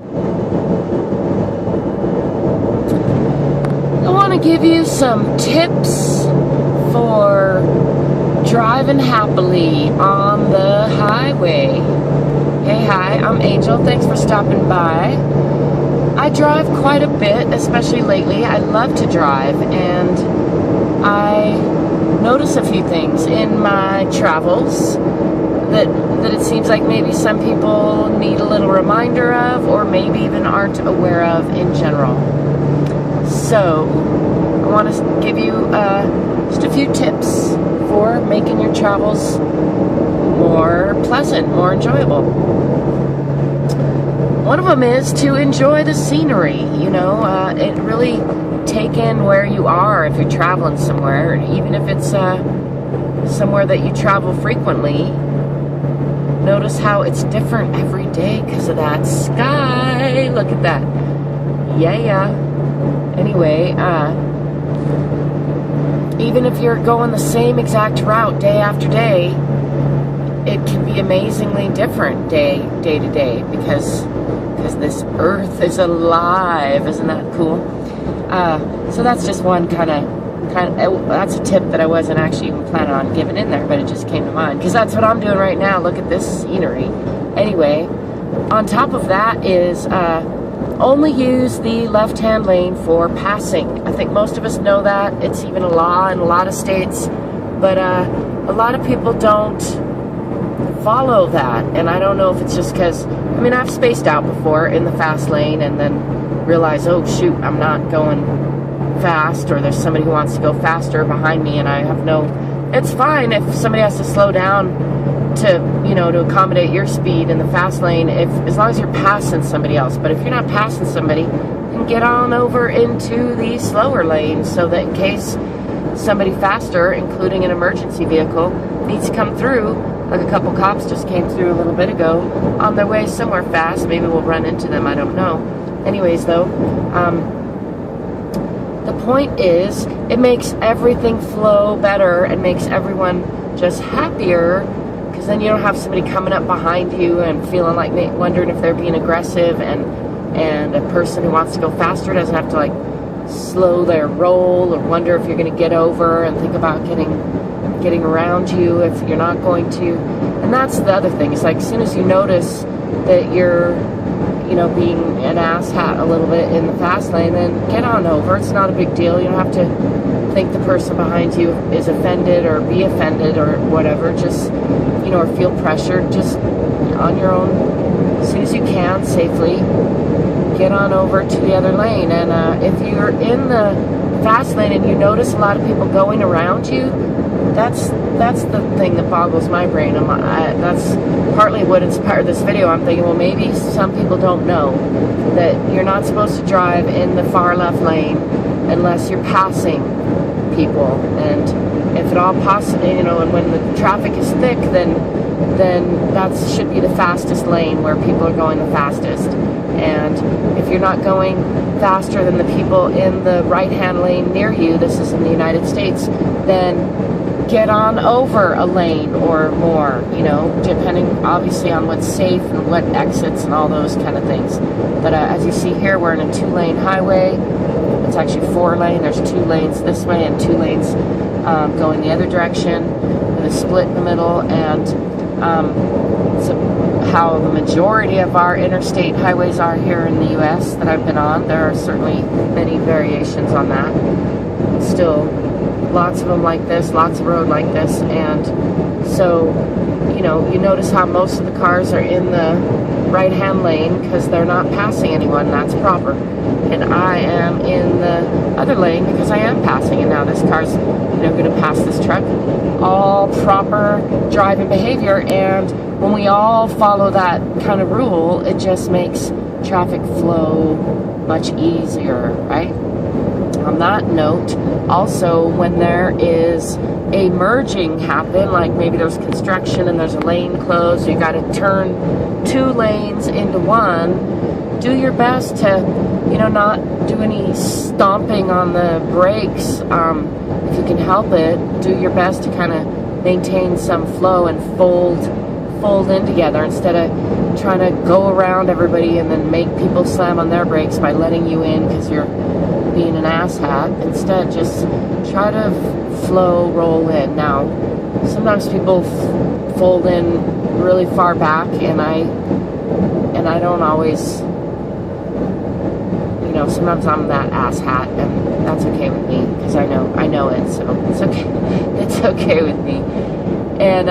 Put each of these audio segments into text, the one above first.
I want to give you some tips for driving happily on the highway. Hey, hi, I'm Angel. Thanks for stopping by. I drive quite a bit, especially lately. I love to drive, and I notice a few things in my travels that it seems like maybe some people need a little reminder of, or maybe even aren't aware of in general. So I want to give you just a few tips for making your travels more pleasant, more enjoyable. One of them is to enjoy the scenery. You know, it really take in where you are if you're traveling somewhere, even if it's somewhere that you travel frequently. Notice how it's different every day because of that sky. Look at that. Yeah. Anyway, even if you're going the same exact route day after day, it can be amazingly different day to day because this earth is alive. Isn't that cool? So that's just one kind of that's a tip that I wasn't actually even planning on giving in there, but it just came to mind because that's what I'm doing right now. Look at this scenery. Anyway, on top of that is only use the left-hand lane for passing. I think most of us know that. It's even a law in a lot of states, but a lot of people don't follow that, and I don't know if it's just because, I mean, I've spaced out before in the fast lane and then realize, oh shoot, I'm not going fast, or there's somebody who wants to go faster behind me, and I have no, it's fine if somebody has to slow down to, you know, to accommodate your speed in the fast lane, as long as you're passing somebody else. But if you're not passing somebody, then get on over into the slower lane so that in case somebody faster, including an emergency vehicle, needs to come through, like a couple cops just came through a little bit ago on their way somewhere fast. Maybe we'll run into them, I don't know. Anyways though, the point is, it makes everything flow better and makes everyone just happier, because then you don't have somebody coming up behind you and feeling like wondering if they're being aggressive, and a person who wants to go faster doesn't have to like slow their roll or wonder if you're going to get over and think about getting around you if you're not going to. And that's the other thing. It's like as soon as you notice that you're, you know, being an asshat a little bit in the fast lane, then get on over. It's not a big deal. You don't have to think the person behind you is offended or be offended or whatever. Just, you know, or feel pressured. Just on your own, as soon as you can, safely get on over to the other lane. And if you're in the fast lane and you notice a lot of people going around you, that's the thing that boggles my brain. That's partly what inspired this video. I'm thinking, well, maybe some people don't know that you're not supposed to drive in the far left lane unless you're passing people. And if at all possible, you know, and when the traffic is thick, then that should be the fastest lane where people are going the fastest. And if you're not going faster than the people in the right-hand lane near you, this is in the United States, then get on over a lane or more, you know, depending obviously on what's safe and what exits and all those kind of things. But as you see here, we're in a 2-lane highway. It's actually 4-lane. There's 2 lanes this way and 2 lanes going the other direction with a split in the middle. And it's how the majority of our interstate highways are here in the U.S. that I've been on. There are certainly many variations on that. Still, lots of them like this, lots of road like this. And so, you know, you notice how most of the cars are in the right-hand lane because they're not passing anyone. That's proper. And I am in the other lane because I am passing. And now this car's, you know, going to pass this truck. All proper driving behavior. And when we all follow that kind of rule, it just makes traffic flow much easier, right? On that note, also when there is a merging happen, like maybe there's construction and there's a lane closed, you got to turn 2 lanes into 1, do your best to, you know, not do any stomping on the brakes. If you can help it, do your best to kind of maintain some flow and fold fold in together instead of trying to go around everybody and then make people slam on their brakes by letting you in because you're being an asshat. Instead, just try to flow, roll in. Now, sometimes people fold in really far back, and I don't always, you know, sometimes I'm that asshat, and that's okay with me because I know it, so it's okay. It's okay with me. And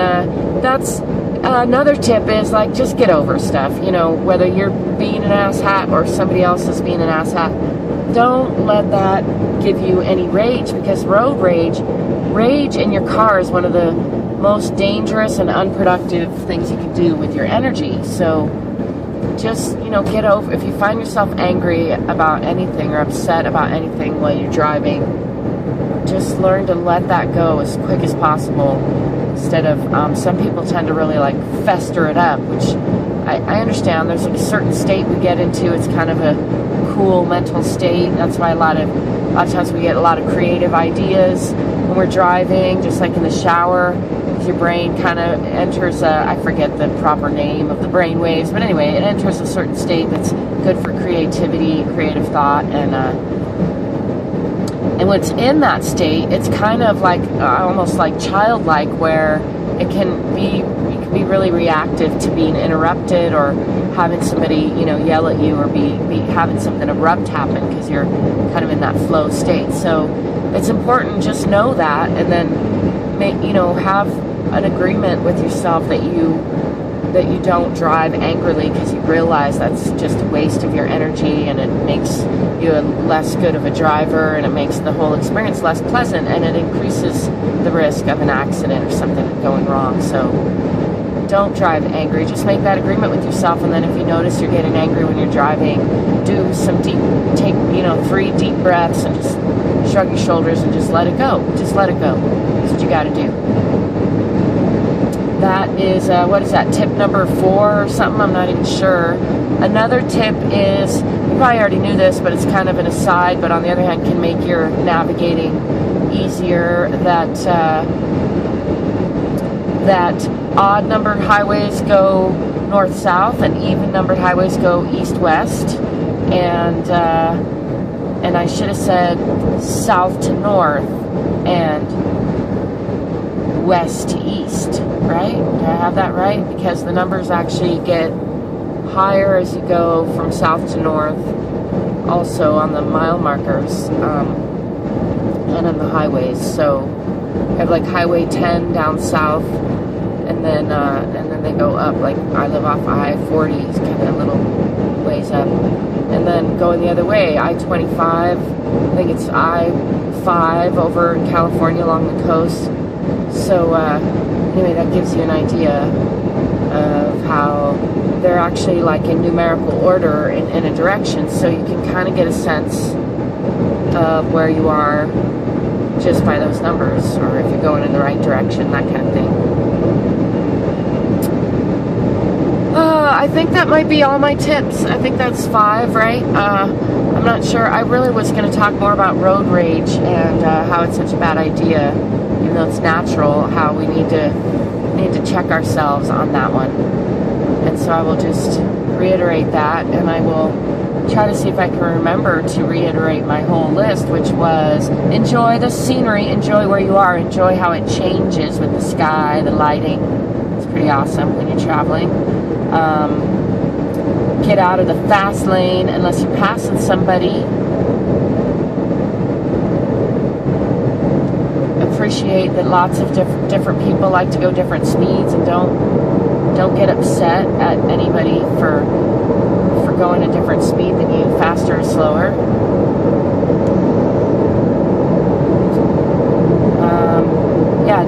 that's another tip is, like, just get over stuff. You know, whether you're being an asshat or somebody else is being an asshat, don't let that give you any rage, because road rage in your car is one of the most dangerous and unproductive things you can do with your energy. So just, you know, get over, if you find yourself angry about anything or upset about anything while you're driving, just learn to let that go as quick as possible, instead of, some people tend to really, like, fester it up, which I understand. There's a certain state we get into. It's kind of a cool mental state. That's why a lot of times we get a lot of creative ideas when we're driving, just like in the shower. Your brain kind of enters I forget the proper name of the brain waves, but anyway, it enters a certain state that's good for creativity, creative thought, and when it's in that state, it's kind of like almost like childlike, where you can be really reactive to being interrupted or having somebody, you know, yell at you, or be having something abrupt happen because you're kind of in that flow state. So it's important, just know that, and then have an agreement with yourself that you don't drive angrily, because you realize that's just a waste of your energy, and it makes you less good of a driver, and it makes the whole experience less pleasant, and it increases the risk of an accident or something going wrong. So don't drive angry. Just make that agreement with yourself, and then if you notice you're getting angry when you're driving, do some take 3 deep breaths and just shrug your shoulders and just let it go. Just let it go. That's what you got to do. That is, what is that, tip number 4 or something? I'm not even sure. Another tip is, you probably already knew this, but it's kind of an aside, but on the other hand can make your navigating easier, that odd-numbered highways go north-south and even-numbered highways go east-west, and I should have said south to north and west to east, right? Did I have that right? Because the numbers actually get higher as you go from south to north, also on the mile markers, and on the highways. So you have like Highway 10 down south, and then they go up. Like I live off I-40, it's kind of a little ways up, and then going the other way, I-25. I think it's I-5 over in California along the coast. So anyway, that gives you an idea of how they're actually like in numerical order in a direction, so you can kind of get a sense of where you are just by those numbers, or if you're going in the right direction, that kind of thing. I think that might be all my tips. I think that's 5, right? I'm not sure. I really was going to talk more about road rage and how it's such a bad idea, even though it's natural, how we need to check ourselves on that one. And so I will just reiterate that, and I will try to see if I can remember to reiterate my whole list, which was enjoy the scenery, enjoy where you are, enjoy how it changes with the sky, the lighting. It's pretty awesome when you're traveling. Get out of the fast lane unless you're passing somebody. Appreciate that lots of different people like to go different speeds, and don't get upset at anybody for going a different speed than you, faster or slower.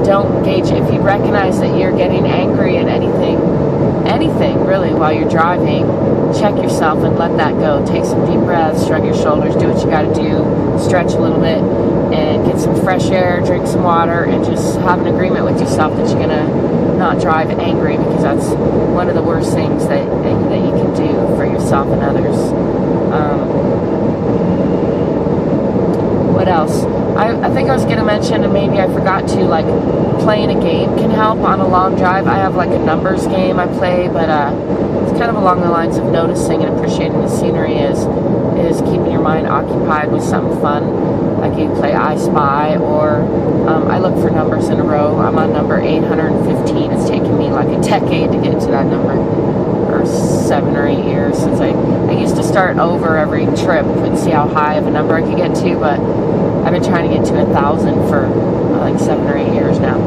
Don't engage. If you recognize that you're getting angry at anything really while you're driving, check yourself and let that go. Take some deep breaths, shrug your shoulders, do what you got to do, stretch a little bit, and get some fresh air, drink some water, and just have an agreement with yourself that you're gonna not drive angry, because that's one of the worst things that you can do for yourself and others. What else? I think I was going to mention, and maybe I forgot to, like, playing a game can help on a long drive. I have like a numbers game I play, but it's kind of along the lines of noticing and appreciating the scenery is keeping your mind occupied with something fun. Like you play I Spy, or I look for numbers in a row. I'm on number 815. It's taken me like a decade to get to that number, or 7 or 8 years since I used to start over every trip and see how high of a number I could get to, but I've been trying to get to 1,000 for like 7 or 8 years now.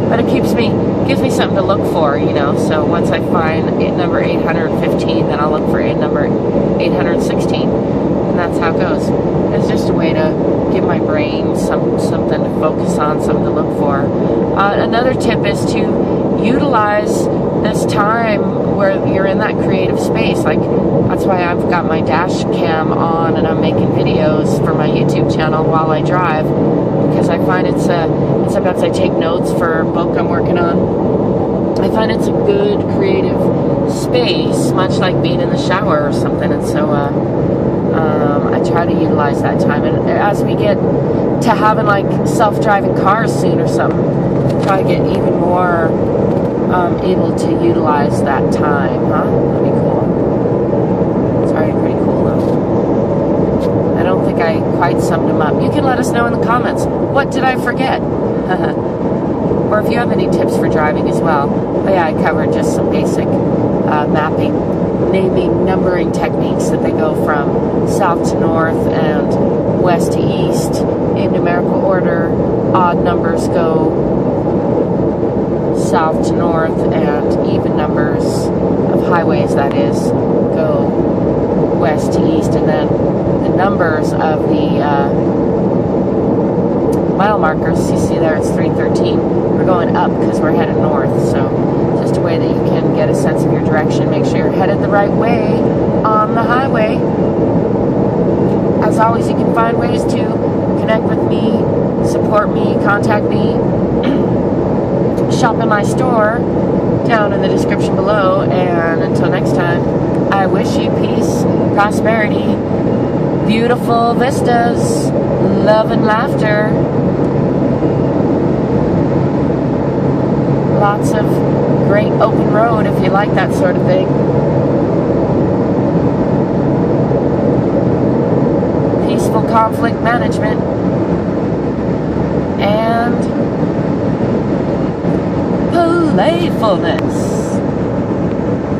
But it gives me something to look for, you know. So once I find number 815, then I'll look for number 816, and that's how it goes. It's just a way to give my brain something to focus on, something to look for. Another tip is to utilize this time where you're in that creative space. Like, that's why I've got my dash cam on and I'm making videos for my YouTube channel while I drive, because I find and sometimes I take notes for a book I'm working on. I find it's a good creative space, much like being in the shower or something, and so I try to utilize that time. And as we get to having like self-driving cars soon or something, try to get even more able to utilize that time, huh? That'd be cool. It's already pretty cool though. I don't think I quite summed them up. You can let us know in the comments, what did I forget? Or if you have any tips for driving as well. But yeah, I covered just some basic mapping, naming, numbering techniques that they go from south to north and west to east in numerical order. Odd numbers go south to north, and even numbers of highways, that is, go west to east. And then the numbers of the mile markers, you see there, it's 313. We're going up because we're headed north, so just a way that you can get a sense of your direction, make sure you're headed the right way on the highway. As always, you can find ways to connect with me, support me, contact me, shop in my store down in the description below. And until next time, I wish you peace, prosperity, beautiful vistas, love and laughter, lots of great open road if you like that sort of thing, peaceful conflict management, and playfulness.